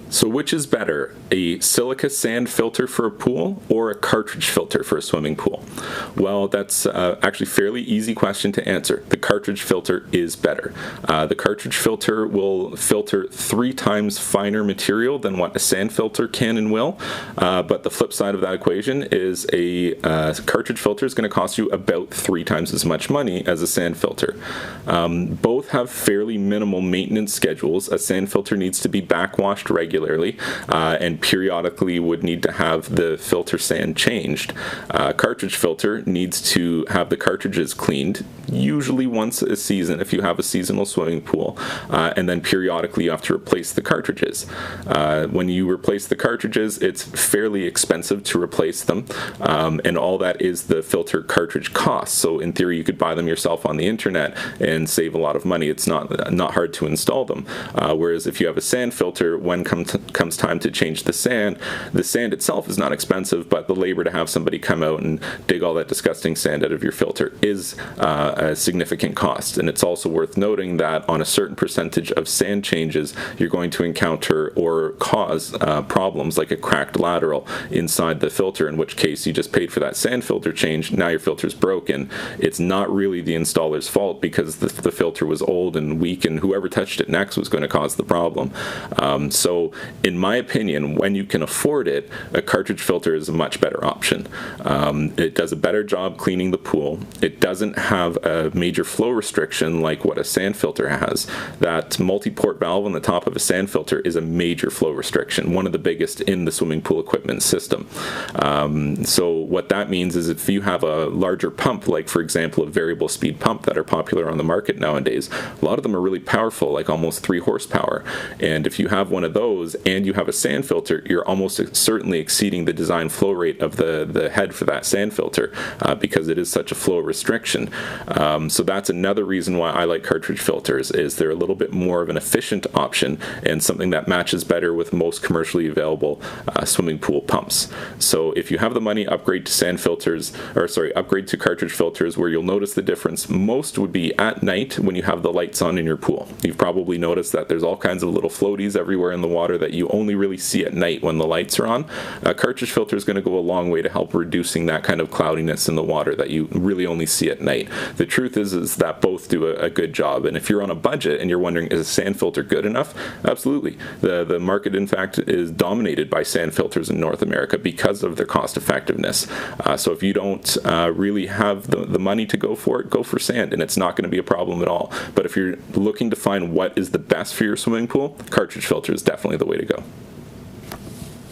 So which is better, a silica sand filter for a pool or a cartridge filter for a swimming pool? Well, that's actually a fairly easy question to answer. The cartridge filter is better. The cartridge filter will filter 3 times finer material than what a sand filter can and will, but the flip side of that equation is a cartridge filter is going to cost you about 3 times as much money as a sand filter. Both have fairly minimal maintenance schedules. A sand filter needs to be backwashed regularly, and periodically would need to have the filter sand changed. Cartridge filter needs to have the cartridges cleaned, usually once a season if you have a seasonal swimming pool, and then periodically you have to replace the cartridges. When you replace the cartridges, it's fairly expensive to replace them, and all that is the filter cartridge cost. So in theory, you could buy them yourself on the internet and save a lot of money. It's not hard to install them. Whereas if you have a sand filter, when comes time to change the sand itself is not expensive, but the labor to have somebody come out and dig all that disgusting sand out of your filter is a significant cost. And it's also worth noting that on a certain percentage of sand changes, you're going to encounter or cause problems like a cracked lateral inside the filter, in which case you just paid for that sand filter change. Now your filter's broken. It's not really the installer's fault because the filter was old and weak, and whoever touched it next was going to cause the problem. So in my opinion, when you can afford it, a cartridge filter is a much better option. It does a better job cleaning the pool. It doesn't have a major flow restriction like what a sand filter has. That multi-port valve on the top of a sand filter is a major flow restriction, one of the biggest in the swimming pool equipment system. So what that means is if you have a larger pump, like for example a variable speed pump that are popular on the market nowadays, a lot of them are really powerful, like almost 3 horsepower. And if you have one of those and you have a sand filter, you're almost certainly exceeding the design flow rate of the head for that sand filter because it is such a flow restriction. So that's another reason why I like cartridge filters, is they're a little bit more of an efficient option and something that matches better with most commercially available swimming pool pumps. So if you have the money, upgrade to cartridge filters. Where you'll notice the difference most would be at night when you have the lights on in your pool. You've probably noticed that there's all kinds of little floaties everywhere in the water that you only really see at night when the lights are on. A cartridge filter is going to go a long way to help reducing that kind of cloudiness in the water that you really only see at night. The truth is that both do a good job, and if you're on a budget and you're wondering, is a sand filter good enough? Absolutely. The market, in fact, is dominated by sand filters in North America because of their cost effectiveness. So if you don't really have the money to go for it, go for sand, and it's not going to be a problem at all. But if you're looking to find what is the best for your swimming pool, cartridge filter is definitely the way to go.